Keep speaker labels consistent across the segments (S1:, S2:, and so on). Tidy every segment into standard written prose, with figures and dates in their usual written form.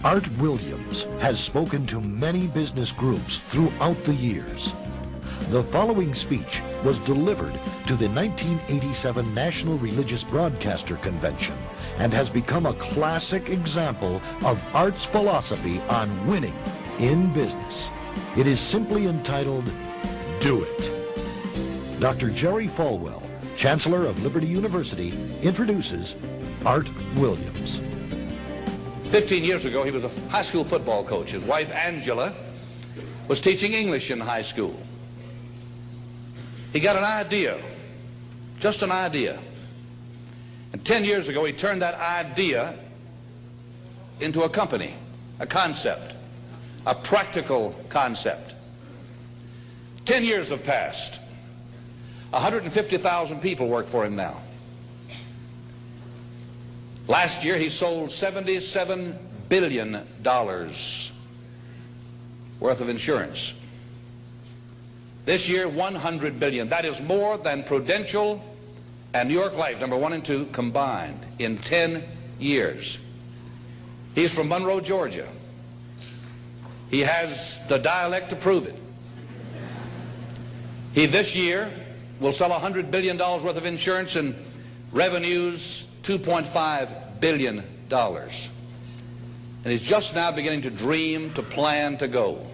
S1: Art Williams has spoken to many business groups throughout the years. The following speech was delivered to the 1987 National Religious Broadcaster Convention and has become a classic example of Art's philosophy on winning in business. It is simply entitled, Do It. Dr. Jerry Falwell, Chancellor of Liberty University, introduces Art Williams.
S2: 15 years ago, he was a high school football coach. His wife, Angela, was teaching English in high school. He got an idea, just an idea. And 10 years ago, he turned that idea into a company, a concept, a practical concept. 10 years have passed. 150,000 people work for him now. Last year, he sold $77 billion worth of insurance. This year, $100 billion. That is more than Prudential and New York Life, number 1 and 2, combined in 10 years. He's from Monroe, Georgia. He has the dialect to prove it. He this year will sell $100 billion worth of insurance and revenues $2.5 billion. And he's just now beginning to dream, to plan, to go.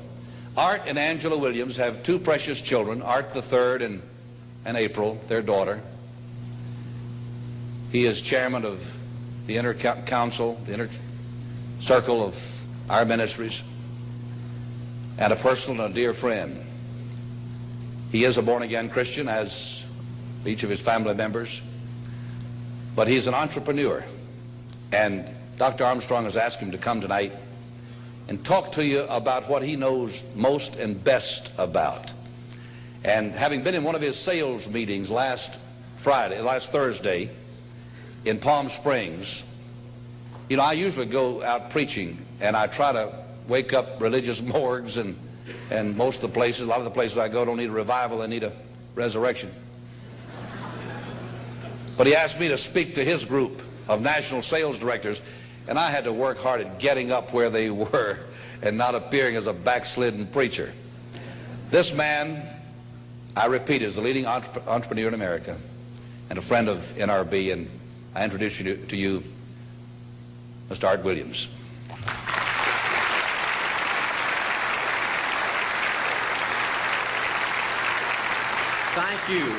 S2: Art and Angela Williams have 2 precious children, Art the third and April, their daughter. He is chairman of the inner council, the inner circle of our ministries, and a personal and a dear friend. He is a born-again Christian, as each of his family members, but he's an entrepreneur. And Dr. Armstrong has asked him to come tonight and talk to you about what he knows most and best about. And having been in one of his sales meetings last Thursday in Palm Springs, you know, I usually go out preaching and I try to wake up religious morgues, and most of the places, a lot of the places I go don't need a revival, they need a resurrection. But he asked me to speak to his group of national sales directors, and I had to work hard at getting up where they were and not appearing as a backslidden preacher. This man, I repeat, is the leading entrepreneur in America and a friend of NRB, and I introduce you to you, Mr. Art Williams.
S3: Thank you.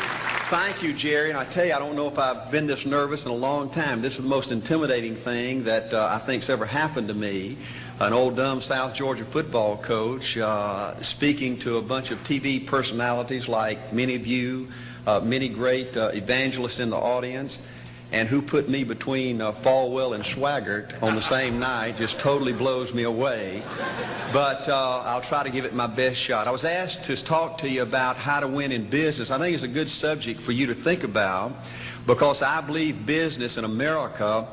S3: Thank you, Jerry. And I tell you, I don't know if I've been this nervous in a long time. This is the most intimidating thing that I think's ever happened to me. An old dumb South Georgia football coach speaking to a bunch of TV personalities like many of you, many great evangelists in the audience, and who put me between Falwell and Swaggart on the same night just totally blows me away. But I'll try to give it my best shot. I was asked to talk to you about how to win in business. I think it's a good subject for you to think about, because I believe business in America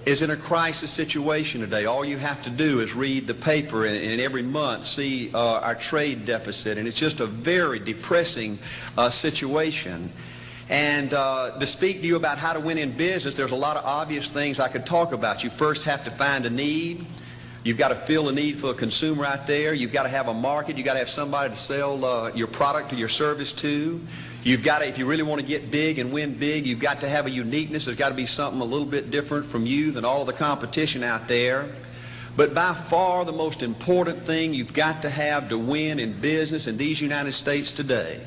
S3: is in a crisis situation today. All you have to do is read the paper and every month see our trade deficit, and it's just a very depressing situation. And to speak to you about how to win in business, there's a lot of obvious things I could talk about. You first have to find a need. You've got to fill a need for a consumer out there. You've got to have a market. You've got to have somebody to sell your product or your service to. You've got to, if you really want to get big and win big, you've got to have a uniqueness. There's got to be something a little bit different from you than all the competition out there. But by far the most important thing you've got to have to win in business in these United States today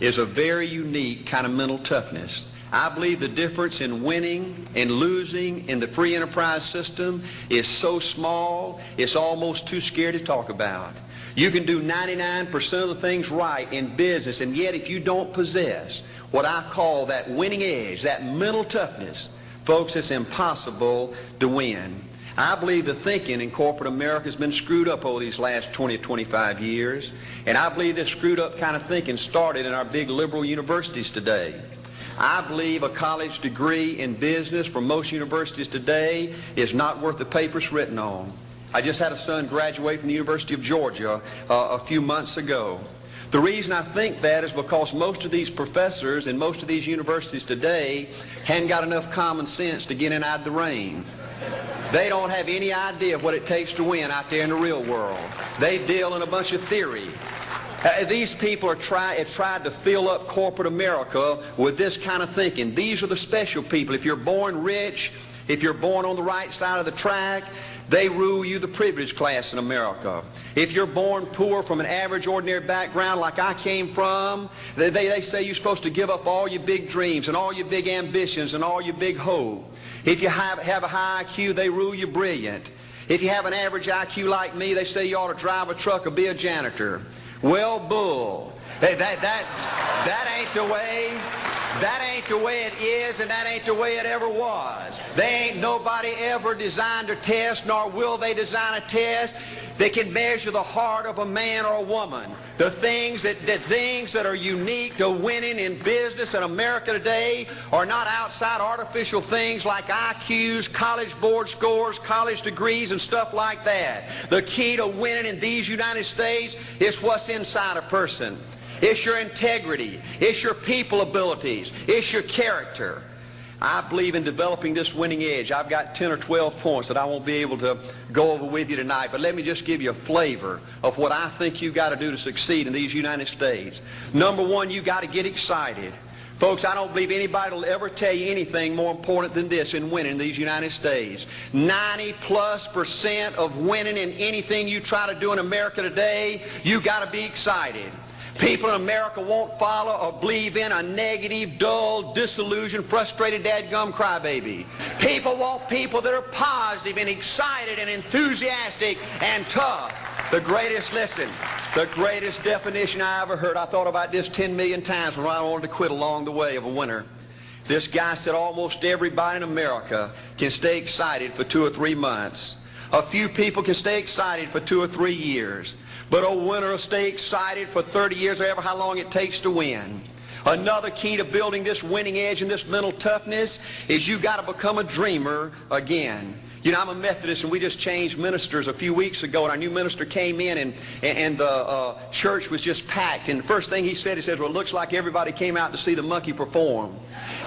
S3: is a very unique kind of mental toughness. I believe the difference in winning and losing in the free enterprise system is so small, it's almost too scary to talk about. You can do 99% of the things right in business, and yet if you don't possess what I call that winning edge, that mental toughness, folks, it's impossible to win. I believe the thinking in corporate America has been screwed up over these last 20 or 25 years, and I believe this screwed up kind of thinking started in our big liberal universities today. I believe a college degree in business from most universities today is not worth the paper it's written on. I just had a son graduate from the University of Georgia a few months ago. The reason I think that is because most of these professors in most of these universities today hadn't got enough common sense to get in out of the rain. They don't have any idea what it takes to win out there in the real world. They deal in a bunch of theory. These people have tried to fill up corporate America with this kind of thinking. These are the special people. If you're born rich, if you're born on the right side of the track, they rule you, the privileged class in America. If you're born poor from an average, ordinary background like I came from, they say you're supposed to give up all your big dreams and all your big ambitions and all your big hope. If you have a high IQ, they rule you brilliant. If you have an average IQ like me, they say you ought to drive a truck or be a janitor. Well, bull. That ain't the way. That ain't the way it is, and that ain't the way it ever was. They ain't nobody ever designed a test, nor will they design a test that can measure the heart of a man or a woman. The things that are unique to winning in business in America today are not outside artificial things like IQs, college board scores, college degrees, and stuff like that. The key to winning in these United States is what's inside a person. It's your integrity. It's your people abilities. It's your character. I believe in developing this winning edge. I've got 10 or 12 points that I won't be able to go over with you tonight, but let me just give you a flavor of what I think you've got to do to succeed in these United States. Number one, you've got to get excited. Folks, I don't believe anybody will ever tell you anything more important than this in winning in these United States. 90+% of winning in anything you try to do in America today, you've got to be excited. People in America won't follow or believe in a negative, dull, disillusioned, frustrated, dadgum crybaby. People want people that are positive and excited and enthusiastic and tough. The greatest definition I ever heard, I thought about this 10 million times when I wanted to quit along the way of a winter. This guy said almost everybody in America can stay excited for 2 or 3 months. A few people can stay excited for 2 or 3 years. But a winner will stay excited for 30 years or ever how long it takes to win. Another key to building this winning edge and this mental toughness is you got to become a dreamer again. You know, I'm a Methodist, and we just changed ministers a few weeks ago, and our new minister came in, and the church was just packed. And the first thing he said, well, it looks like everybody came out to see the monkey perform.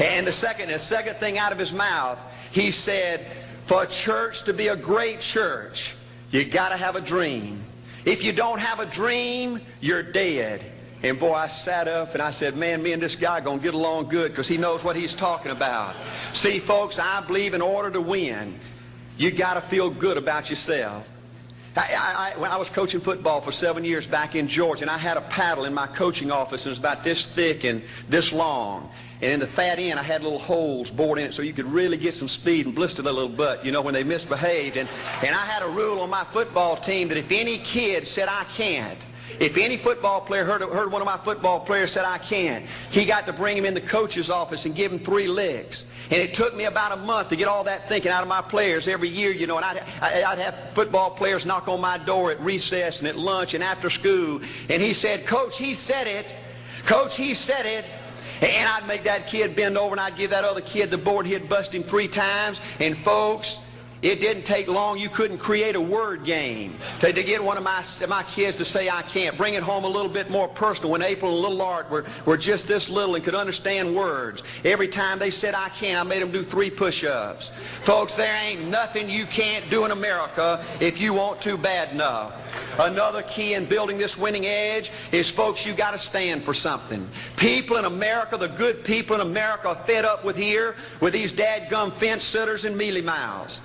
S3: And the second thing out of his mouth, he said, for a church to be a great church, you got to have a dream. If you don't have a dream, you're dead. And boy, I sat up and I said, man, me and this guy are going to get along good because he knows what he's talking about. See, folks, I believe in order to win, you got to feel good about yourself. When I was coaching football for 7 years back in Georgia, and I had a paddle in my coaching office, and it was about this thick and this long. And in the fat end, I had little holes bored in it so you could really get some speed and blister their little butt, you know, when they misbehaved. And I had a rule on my football team that if any kid said, I can't, if any football player heard one of my football players said, I can't, he got to bring him in the coach's office and give him 3 licks. And it took me about a month to get all that thinking out of my players every year, you know, and I'd have football players knock on my door at recess and at lunch and after school. And he said, Coach, he said it. Coach, he said it. And I'd make that kid bend over, and I'd give that other kid the board. He'd bust him 3 times. And folks, it didn't take long. You couldn't create a word game to get one of my kids to say, I can't. Bring it home a little bit more personal. When April and little Art were just this little and could understand words, every time they said, I can't, I made them do 3 push-ups. Folks, there ain't nothing you can't do in America if you want to bad enough. Another key in building this winning edge is, folks, you got to stand for something. People in America, the good people in America, are fed up with these dadgum fence sitters and mealy mouths.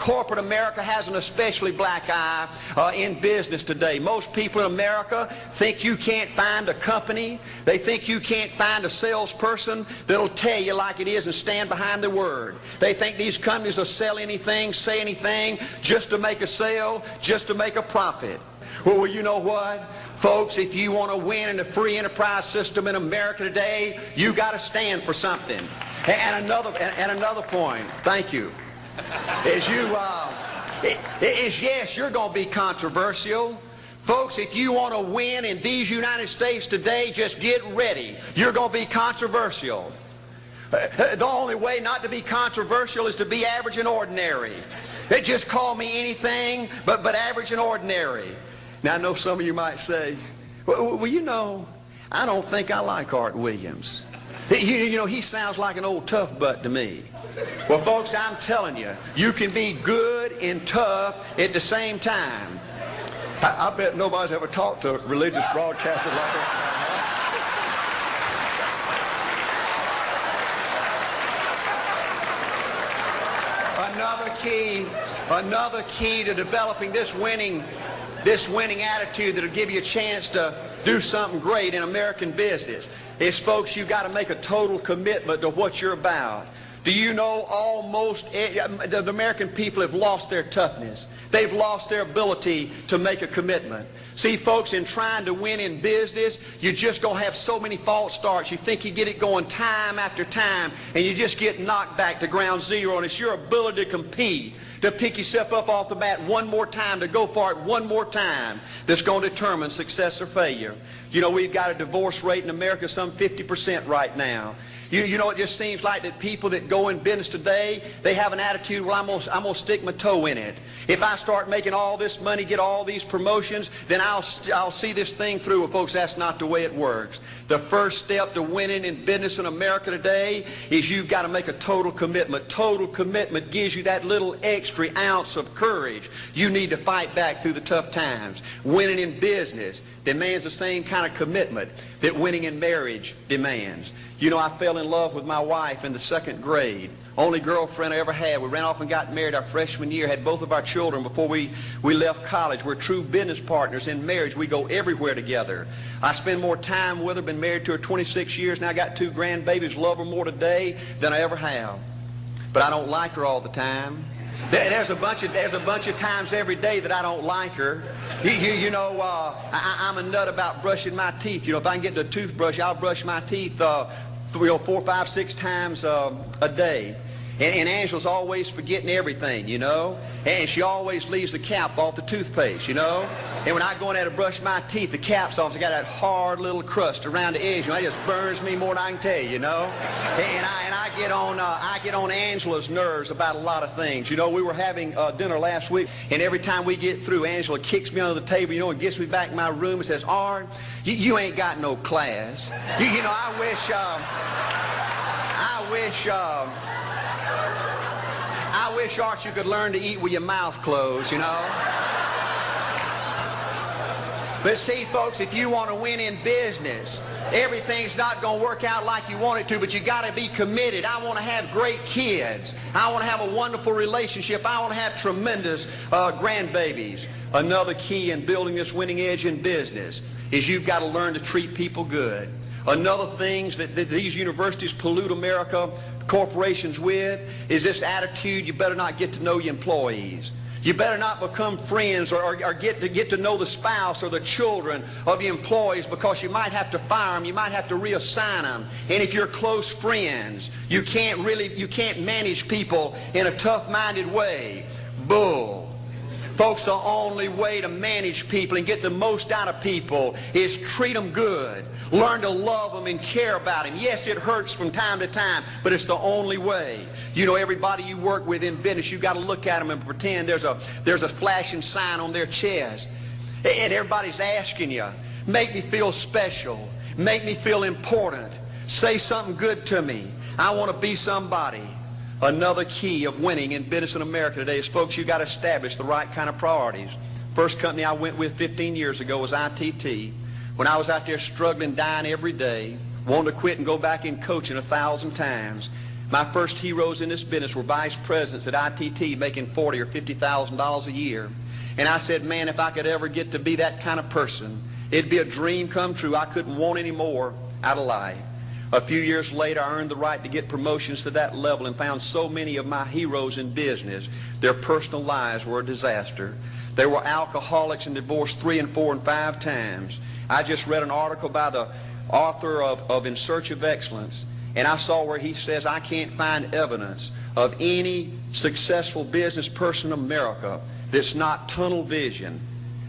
S3: Corporate America has an especially black eye in business today. Most people in America think you can't find a company. They think you can't find a salesperson that'll tell you like it is and stand behind the word. They think these companies will sell anything, say anything, just to make a sale, just to make a profit. Well, you know what? Folks, if you want to win in the free enterprise system in America today, you got to stand for something. And another point, thank you, is yes, you're going to be controversial. Folks, if you want to win in these United States today, just get ready. You're going to be controversial. The only way not to be controversial is to be average and ordinary. They just call me anything but average and ordinary. Now, I know some of you might say, well, you know, I don't think I like Art Williams. You know, he sounds like an old tough butt to me. Well, folks, I'm telling you, you can be good and tough at the same time. I bet nobody's ever talked to a religious broadcaster like that. Another key to developing this winning attitude that'll give you a chance to do something great in American business is, folks, you've got to make a total commitment to what you're about. Do you know almost the American people have lost their toughness? They've lost their ability to make a commitment. See, folks, in trying to win in business, you're just going to have so many false starts. You think you get it going time after time, and you just get knocked back to ground zero, and it's your ability to compete, to pick yourself up off the bat one more time, to go for it one more time, that's going to determine success or failure. You know, we've got a divorce rate in America some 50% right now. You know, it just seems like that people that go in business today, they have an attitude, well, I'm gonna stick my toe in it. If I start making all this money, get all these promotions, then I'll see this thing through. Well, folks, that's not the way it works. The first step to winning in business in America today is you've got to make a total commitment. Total commitment gives you that little extra ounce of courage you need to fight back through the tough times. Winning in business demands the same kind of commitment that winning in marriage demands. You know, I fell in love with my wife in the 2nd grade. Only girlfriend I ever had. We ran off and got married our freshman year, had both of our children before we left college. We're true business partners in marriage. We go everywhere together. I spend more time with her, been married to her 26 years, now I got 2 grandbabies, love her more today than I ever have. But I don't like her all the time. There's a bunch of times every day that I don't like her. You know, I'm a nut about brushing my teeth. You know, if I can get the toothbrush, I'll brush my teeth 4, 5, 6 times a day. And Angela's always forgetting everything, you know. And she always leaves the cap off the toothpaste, you know. And when I go in there to brush my teeth, the cap's off. It's got that hard little crust around the edge. You know, it just burns me more than I can tell you, you know. And I get on Angela's nerves about a lot of things. You know, we were having dinner last week, and every time we get through, Angela kicks me under the table, you know, and gets me back in my room and says, "Art, you ain't got no class." You know, I wish, Art, you could learn to eat with your mouth closed, you know. But see, folks, if you want to win in business, everything's not going to work out like you want it to, but you got to be committed. I want to have great kids. I want to have a wonderful relationship. I want to have tremendous grandbabies. Another key in building this winning edge in business is you've got to learn to treat people good. Another thing that these universities pollute America, corporations with, is this attitude, you better not get to know your employees. You better not become friends or get to know the spouse or the children of your employees, because you might have to fire them, you might have to reassign them. And if you're close friends, you can't manage people in a tough-minded way. Bull. Folks, the only way to manage people and get the most out of people is treat them good. Learn to love them and care about them. Yes, it hurts from time to time, but it's the only way. You know, everybody you work with in business, you've got to look at them and pretend there's a flashing sign on their chest. And everybody's asking you, make me feel special. Make me feel important. Say something good to me. I want to be somebody. Another key of winning in business in America today is, folks, you've got to establish the right kind of priorities. First company I went with 15 years ago was ITT. When I was out there struggling, dying every day, wanting to quit and go back in coaching 1,000 times, my first heroes in this business were vice presidents at ITT making $40,000 or $50,000 a year. And I said, man, if I could ever get to be that kind of person, it'd be a dream come true. I couldn't want any more out of life. A few years later, I earned the right to get promotions to that level and found so many of my heroes in business, their personal lives were a disaster. They were alcoholics and divorced 3 and 4 and 5 times. I just read an article by the author of In Search of Excellence, and I saw where he says, I can't find evidence of any successful business person in America that's not tunnel vision,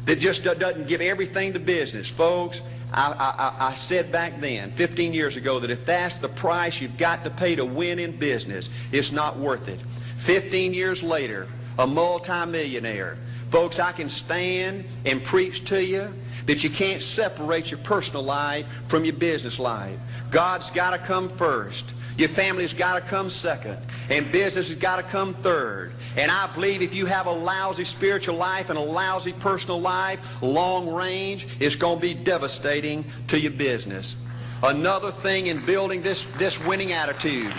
S3: that just doesn't give everything to business. Folks, I said back then, 15 years ago, that if that's the price you've got to pay to win in business, it's not worth it. 15 years later, a multimillionaire, Folks, I can stand and preach to you that you can't separate your personal life from your business life. God's got to come first. Your family's got to come second. And business has got to come third. And I believe if you have a lousy spiritual life and a lousy personal life, long range, it's going to be devastating to your business. Another thing in building this winning attitude.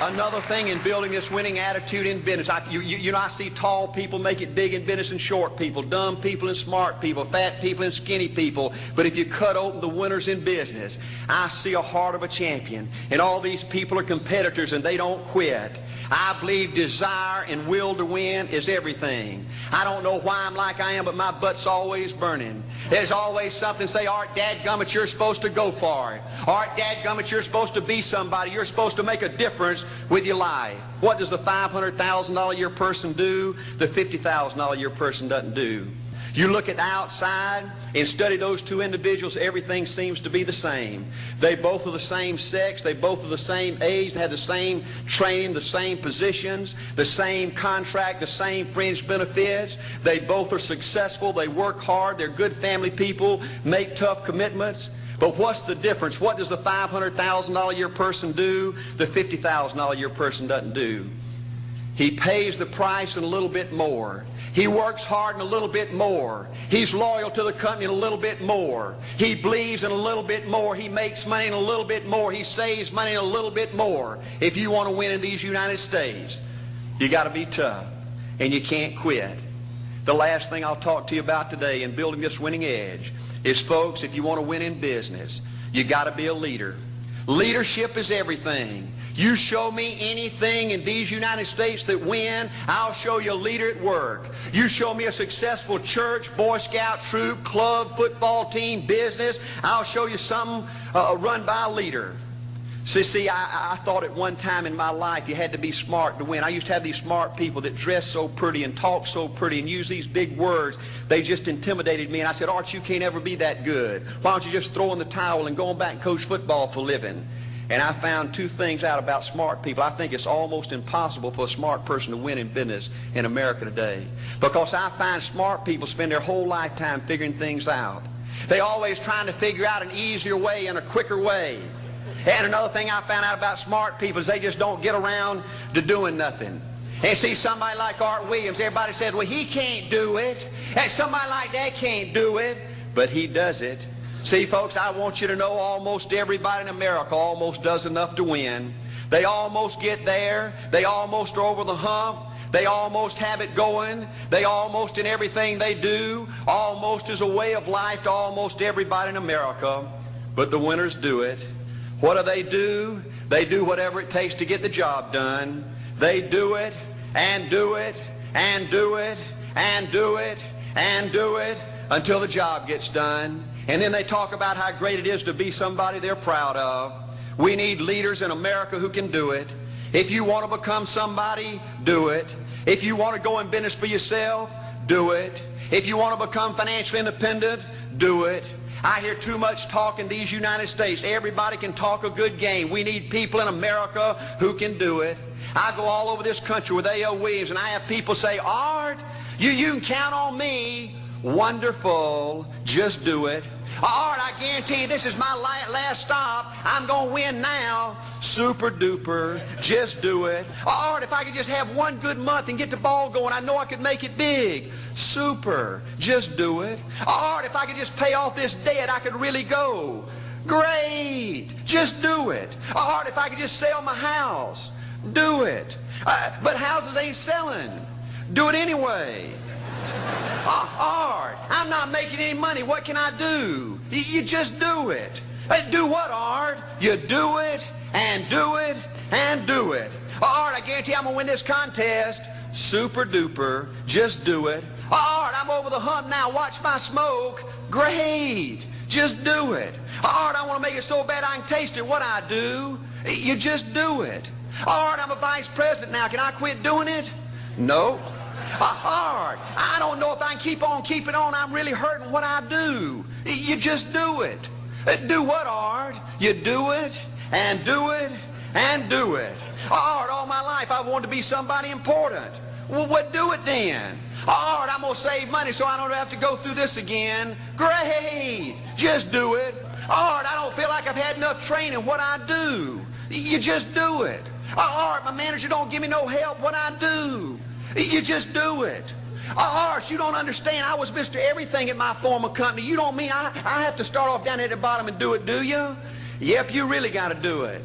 S3: Another thing in building this winning attitude in business. I see tall people make it big in business and short people, dumb people and smart people, fat people and skinny people. But if you cut open the winners in business, I see a heart of a champion. And all these people are competitors and they don't quit. I believe desire and will to win is everything. I don't know why I'm like I am, but my butt's always burning. There's always something say, Art, dadgummit, you're supposed to go for it. Art, dadgummit, you're supposed to be somebody. You're supposed to make a difference with your life. What does the $500,000 a year person do? The $50,000 a year person doesn't do. You look at the outside and study those two individuals, everything seems to be the same. They both are the same sex, they both are the same age, they have the same training, the same positions, the same contract, the same fringe benefits. They both are successful, they work hard, they're good family people, make tough commitments. But what's the difference? What does the $500,000 a year person do? The $50,000 a year person doesn't do. He pays the price and a little bit more. He works hard and a little bit more. He's loyal to the company and a little bit more. He believes in a little bit more. He makes money and a little bit more. He saves money and a little bit more. If you want to win in these United States, you got to be tough and you can't quit. The last thing I'll talk to you about today in building this winning edge is, folks, if you want to win in business, you got to be a leader. Leadership is everything. You show me anything in these United States that win, I'll show you a leader at work. You show me a successful church, Boy Scout troop, club, football team, business, I'll show you something run by a leader. See, I thought at one time in my life you had to be smart to win. I used to have these smart people that dress so pretty and talk so pretty and use these big words. They just intimidated me. And I said, Art, you can't ever be that good. Why don't you just throw in the towel and go on back and coach football for a living? And I found two things out about smart people. I think it's almost impossible for a smart person to win in business in America today. Because I find smart people spend their whole lifetime figuring things out. They're always trying to figure out an easier way and a quicker way. And another thing I found out about smart people is they just don't get around to doing nothing. And see, somebody like Art Williams, everybody said, well, he can't do it. And somebody like that can't do it. But he does it. See, folks, I want you to know almost everybody in America almost does enough to win. They almost get there. They almost are over the hump. They almost have it going. They almost in everything they do, almost is a way of life to almost everybody in America. But the winners do it. What do? They do whatever it takes to get the job done. They do it and do it and do it and do it and do it until the job gets done. And then they talk about how great it is to be somebody they're proud of. We need leaders in America who can do it. If you want to become somebody, do it. If you want to go in business for yourself, do it. If you want to become financially independent, do it. I hear too much talk in these United States. Everybody can talk a good game. We need people in America who can do it. I go all over this country with A.L. Williams, and I have people say, Art, you can count on me. Wonderful. Just do it. Art, I guarantee you this is my last stop. I'm going to win now. Super duper. Just do it. Art, if I could just have one good month and get the ball going, I know I could make it big. Super. Just do it. Art, if I could just pay off this debt, I could really go. Great. Just do it. Art, if I could just sell my house. Do it. But houses ain't selling. Do it anyway. Art, I'm not making any money. What can I do? You just do it. Do what, Art? You do it and do it and do it. Art, I guarantee I'm going to win this contest. Super duper. Just do it. Art, I'm over the hump now. Watch my smoke. Great. Just do it. Art, I want to make it so bad I can taste it. What I do? You just do it. Art, I'm a vice president now. Can I quit doing it? No. Art, I don't know if I can keep on keeping on. I'm really hurting. What I do? You just do it. Do what, Art? You do it and do it and do it. Art, all my life I wanted to be somebody important. Well, what do it then? Art, I'm going to save money so I don't have to go through this again. Great. Just do it. Art, I don't feel like I've had enough training. What I do? You just do it. Art, my manager don't give me no help. What I do? You just do it. Art, you don't understand. I was Mr. Everything at my former company. You don't mean I have to start off down at the bottom and do it, do you? Yep, you really got to do it.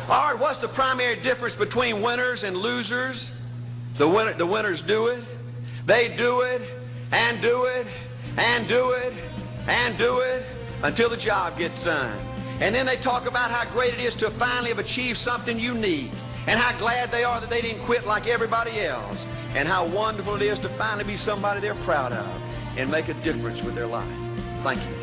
S3: Art, what's the primary difference between winners and losers? The winners do it. They do it and do it and do it and do it until the job gets done. And then they talk about how great it is to finally have achieved something unique, and how glad they are that they didn't quit like everybody else, and how wonderful it is to finally be somebody they're proud of and make a difference with their life. Thank you.